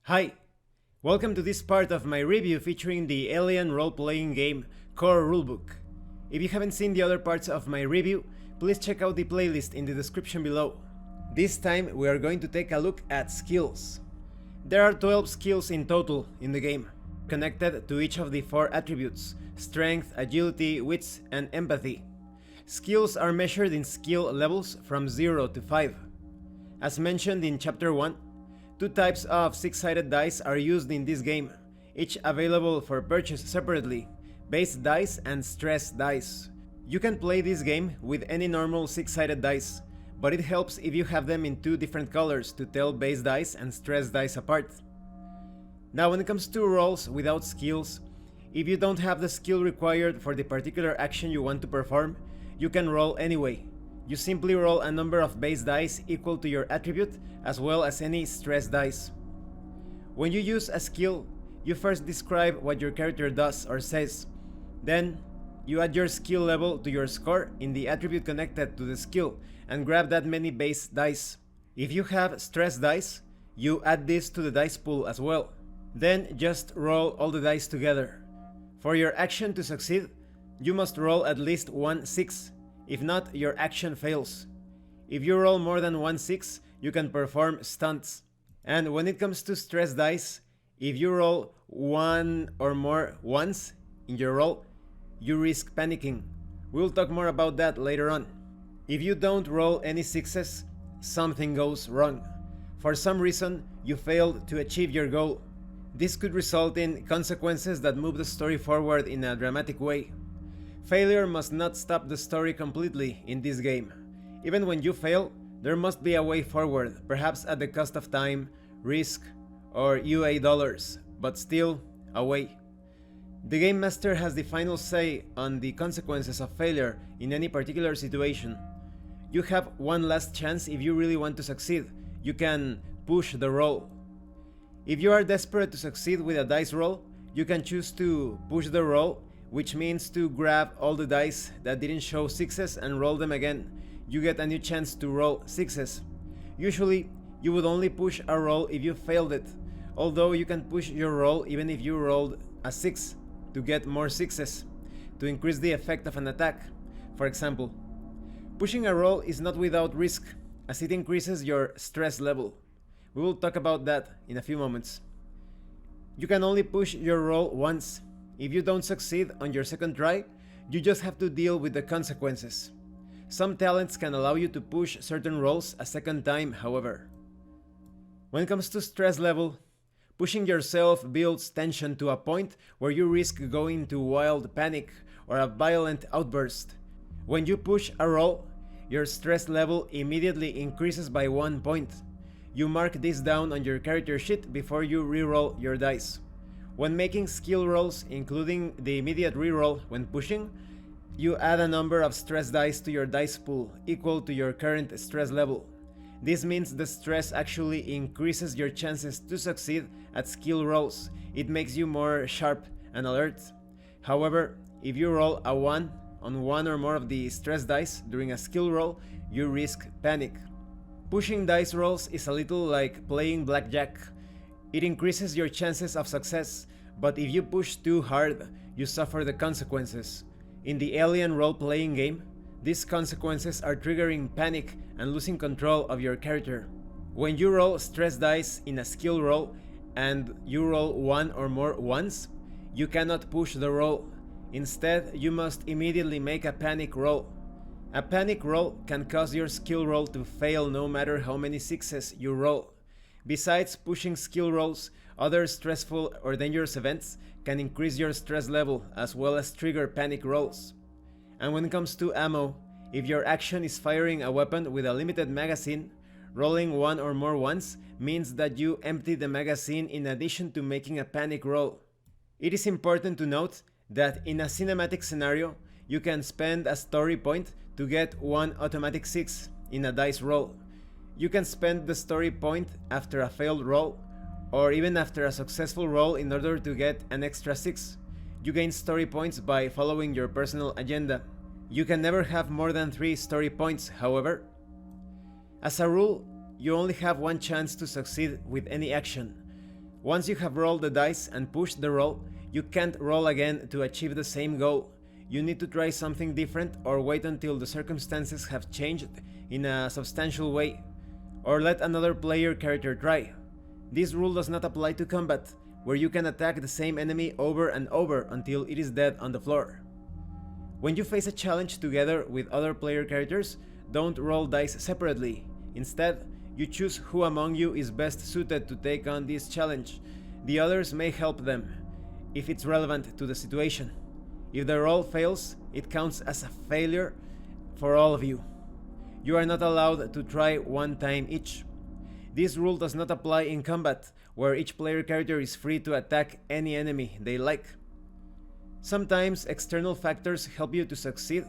Hi, welcome to this part of my review featuring the Alien role-playing game core rulebook. If you haven't seen the other parts of my review, please check out the playlist in the description below. This time we are going to take a look at skills. There are 12 skills in total in the game, connected to each of the 4 attributes: strength, agility, wits, and empathy. Skills are measured in skill levels from 0 to 5. As mentioned in Chapter 1, 2 types of 6-sided dice are used in this game, each available for purchase separately: base dice and stress dice. You can play this game with any normal 6-sided dice, but it helps if you have them in 2 different colors to tell base dice and stress dice apart. Now, when it comes to rolls without skills, if you don't have the skill required for the particular action you want to perform, you can roll anyway. You simply roll a number of base dice equal to your attribute, as well as any stress dice. When you use a skill, you first describe what your character does or says. Then, you add your skill level to your score in the attribute connected to the skill and grab that many base dice. If you have stress dice, you add this to the dice pool as well. Then just roll all the dice together. For your action to succeed, you must roll at least 1 6. If not, your action fails. If you roll more than 1 6, you can perform stunts. And when it comes to stress dice, if you roll 1 or more ones in your roll, you risk panicking. We'll talk more about that later on. If you don't roll any 6s, something goes wrong. For some reason, you failed to achieve your goal. This could result in consequences that move the story forward in a dramatic way. Failure must not stop the story completely in this game. Even when you fail, there must be a way forward, perhaps at the cost of time, risk, or UA dollars, but still, a way. The Game Master has the final say on the consequences of failure in any particular situation. You have one last chance if you really want to succeed. You can push the roll. If you are desperate to succeed with a dice roll, you can choose to push the roll, which means to grab all the dice that didn't show 6s and roll them again. You get a new chance to roll 6s. Usually, you would only push a roll if you failed it, although you can push your roll even if you rolled a 6 to get more 6s, to increase the effect of an attack. For example, pushing a roll is not without risk, as it increases your stress level. We will talk about that in a few moments. You can only push your roll once. If you don't succeed on your second try, you just have to deal with the consequences. Some talents can allow you to push certain rolls a second time, however. When it comes to stress level, pushing yourself builds tension to a point where you risk going into wild panic or a violent outburst. When you push a roll, your stress level immediately increases by 1 point. You mark this down on your character sheet before you reroll your dice. When making skill rolls, including the immediate reroll when pushing, you add a number of stress dice to your dice pool equal to your current stress level. This means the stress actually increases your chances to succeed at skill rolls. It makes you more sharp and alert. However, if you roll a 1 on 1 or more of the stress dice during a skill roll, you risk panic. Pushing dice rolls is a little like playing blackjack. It increases your chances of success, but if you push too hard, you suffer the consequences. In the Alien role-playing game, these consequences are triggering panic and losing control of your character. When you roll stress dice in a skill roll and you roll 1 or more ones, you cannot push the roll. Instead, you must immediately make a panic roll. A panic roll can cause your skill roll to fail no matter how many 6s you roll. Besides pushing skill rolls, other stressful or dangerous events can increase your stress level as well as trigger panic rolls. And when it comes to ammo, if your action is firing a weapon with a limited magazine, rolling 1 or more ones means that you empty the magazine in addition to making a panic roll. It is important to note that in a cinematic scenario, you can spend a story point to get 1 automatic 6 in a dice roll. You can spend the story point after a failed roll, or even after a successful roll in order to get an extra 6. You gain story points by following your personal agenda. You can never have more than 3 story points, however. As a rule, you only have 1 chance to succeed with any action. Once you have rolled the dice and pushed the roll, you can't roll again to achieve the same goal. You need to try something different or wait until the circumstances have changed in a substantial way, or let another player character try. This rule does not apply to combat, where you can attack the same enemy over and over until it is dead on the floor. When you face a challenge together with other player characters, don't roll dice separately. Instead, you choose who among you is best suited to take on this challenge. The others may help them, if it's relevant to the situation. If the roll fails, it counts as a failure for all of you. You are not allowed to try one time each. This rule does not apply in combat, where each player character is free to attack any enemy they like. Sometimes external factors help you to succeed,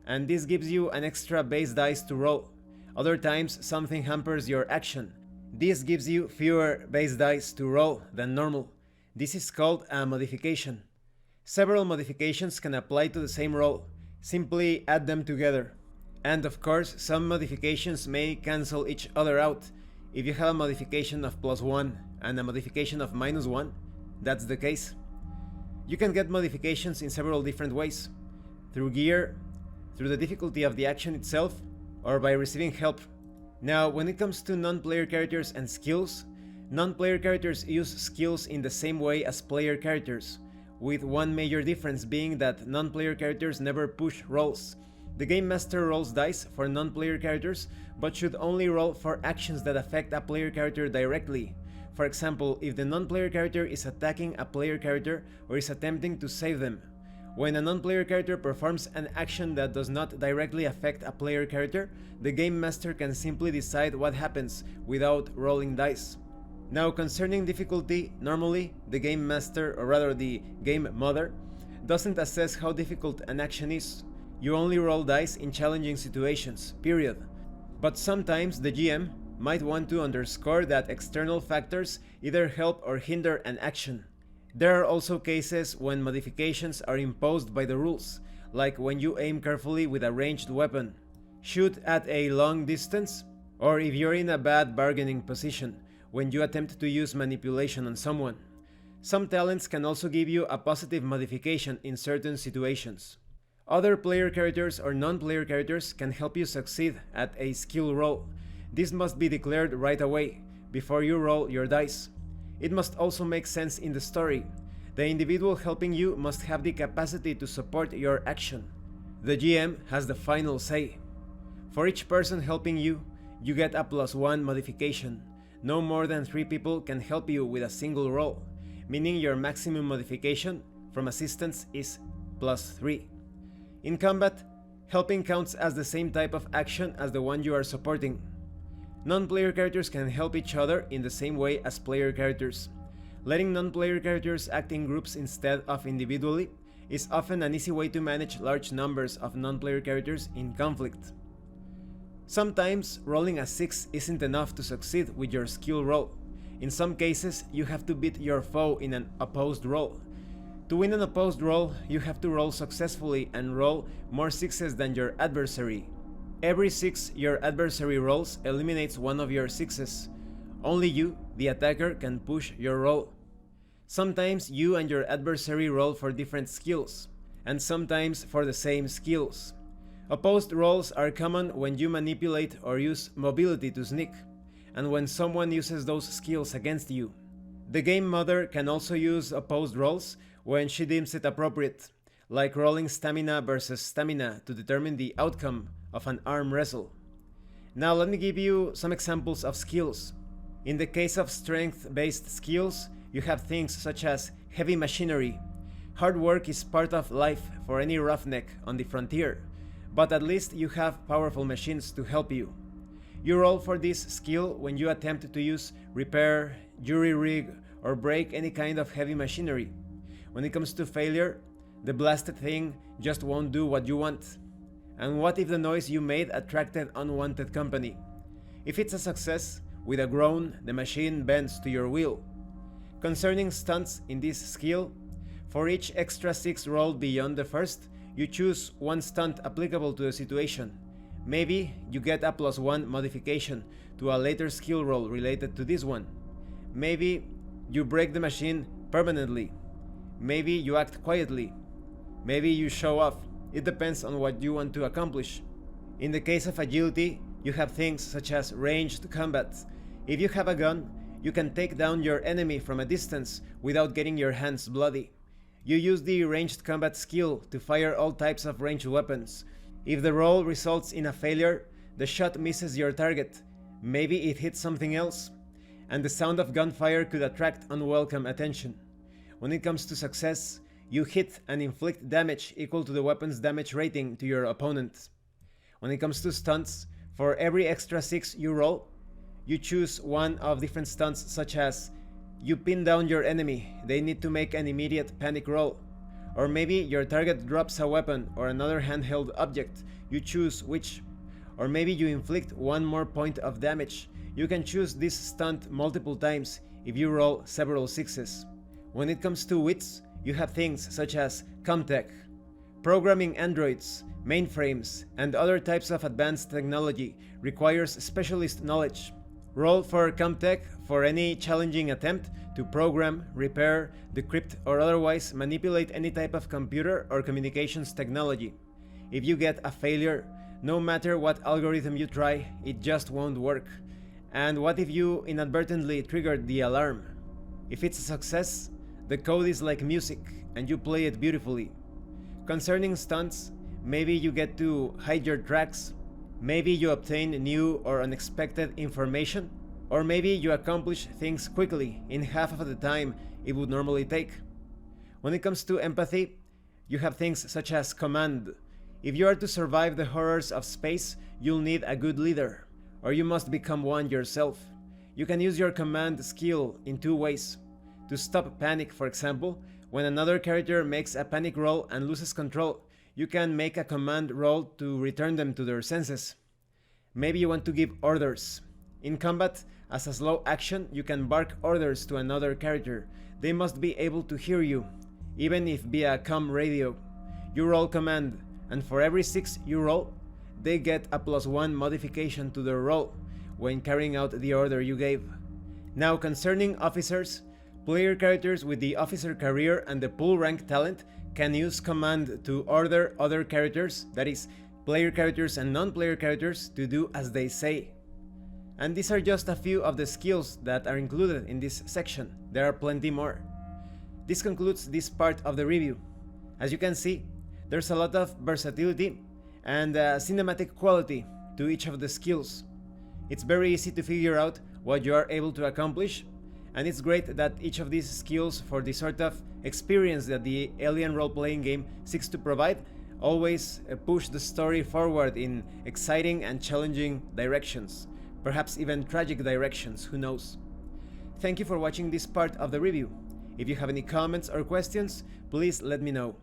and this gives you an extra base dice to roll. Other times, something hampers your action. This gives you fewer base dice to roll than normal. This is called a modification. Several modifications can apply to the same roll. Simply add them together. And of course, some modifications may cancel each other out. If you have a modification of +1 and a modification of -1, that's the case. You can get modifications in several different ways. Through gear, through the difficulty of the action itself, or by receiving help. Now, when it comes to non-player characters and skills, non-player characters use skills in the same way as player characters, with one major difference being that non-player characters never push rolls. The Game Master rolls dice for non-player characters, but should only roll for actions that affect a player character directly. For example, if the non-player character is attacking a player character or is attempting to save them. When a non-player character performs an action that does not directly affect a player character, the Game Master can simply decide what happens without rolling dice. Now, concerning difficulty, normally the Game Master, or rather the Game Mother, doesn't assess how difficult an action is. You only roll dice in challenging situations, period. But sometimes the GM might want to underscore that external factors either help or hinder an action. There are also cases when modifications are imposed by the rules, like when you aim carefully with a ranged weapon, shoot at a long distance, or if you're in a bad bargaining position, when you attempt to use manipulation on someone. Some talents can also give you a positive modification in certain situations. Other player characters or non-player characters can help you succeed at a skill roll. This must be declared right away, before you roll your dice. It must also make sense in the story. The individual helping you must have the capacity to support your action. The GM has the final say. For each person helping you, you get a +1 modification. No more than 3 people can help you with a single roll, meaning your maximum modification from assistance is +3. In combat, helping counts as the same type of action as the one you are supporting. Non-player characters can help each other in the same way as player characters. Letting non-player characters act in groups instead of individually is often an easy way to manage large numbers of non-player characters in conflict. Sometimes, rolling a 6 isn't enough to succeed with your skill roll. In some cases, you have to beat your foe in an opposed roll. To win an opposed roll, you have to roll successfully and roll more 6s than your adversary. Every 6 your adversary rolls eliminates one of your 6s. Only you, the attacker, can push your roll. Sometimes you and your adversary roll for different skills, and sometimes for the same skills. Opposed rolls are common when you manipulate or use mobility to sneak, and when someone uses those skills against you. The Game Mother can also use opposed rolls when she deems it appropriate, like rolling stamina versus stamina to determine the outcome of an arm wrestle. Now let me give you some examples of skills. In the case of strength-based skills, you have things such as heavy machinery. Hard work is part of life for any roughneck on the frontier, but at least you have powerful machines to help you. You roll for this skill when you attempt to use, repair, jury-rig, or break any kind of heavy machinery. When it comes to failure, the blasted thing just won't do what you want. And what if the noise you made attracted unwanted company? If it's a success, with a groan, the machine bends to your will. Concerning stunts in this skill, for each extra 6 rolled beyond the first, you choose one stunt applicable to the situation. Maybe you get a +1 modification to a later skill roll related to this one. Maybe You break the machine permanently. Maybe you act quietly. Maybe you show off. It depends on what you want to accomplish. In the case of agility, you have things such as ranged combat. If you have a gun, you can take down your enemy from a distance without getting your hands bloody. You use the ranged combat skill to fire all types of ranged weapons. If the roll results in a failure, the shot misses your target. Maybe it hits something else, and the sound of gunfire could attract unwelcome attention. When it comes to success, you hit and inflict damage equal to the weapon's damage rating to your opponent. When it comes to stunts, for every extra 6 you roll, you choose one of different stunts, such as you pin down your enemy, they need to make an immediate panic roll. Or maybe your target drops a weapon or another handheld object, you choose which. Or maybe you inflict one more point of damage. You can choose this stunt multiple times if you roll several 6s. When it comes to wits, you have things such as comtech, programming androids, mainframes, and other types of advanced technology requires specialist knowledge. Roll for comtech for any challenging attempt to program, repair, decrypt, or otherwise manipulate any type of computer or communications technology. If you get a failure, no matter what algorithm you try, it just won't work. And what if you inadvertently triggered the alarm? If it's a success, the code is like music and you play it beautifully. Concerning stunts, maybe you get to hide your tracks, maybe you obtain new or unexpected information, or maybe you accomplish things quickly in half of the time it would normally take. When it comes to empathy, you have things such as command. If you are to survive the horrors of space, you'll need a good leader, or you must become one yourself. You can use your command skill in 2 ways. To stop panic, for example, when another character makes a panic roll and loses control, you can make a command roll to return them to their senses. Maybe you want to give orders. In combat, as a slow action, you can bark orders to another character. They must be able to hear you, even if via comm radio. You roll command, and for every 6 you roll, they get a +1 modification to their roll when carrying out the order you gave. Now, concerning officers, player characters with the officer career and the pool rank talent can use command to order other characters, that is, player characters and non-player characters, to do as they say. And these are just a few of the skills that are included in this section. There are plenty more. This concludes this part of the review. As you can see, there's a lot of versatility and cinematic quality to each of the skills. It's very easy to figure out what you are able to accomplish, and it's great that each of these skills, for the sort of experience that the Alien role-playing game seeks to provide, always push the story forward in exciting and challenging directions, perhaps even tragic directions, who knows. Thank you for watching this part of the review. If you have any comments or questions, please let me know.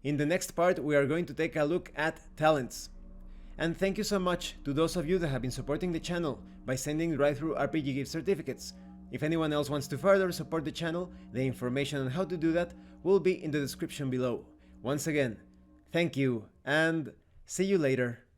In the next part, we are going to take a look at talents. And thank you so much to those of you that have been supporting the channel by sending drive-thru RPG gift certificates. If anyone else wants to further support the channel, the information on how to do that will be in the description below. Once again, thank you, and see you later.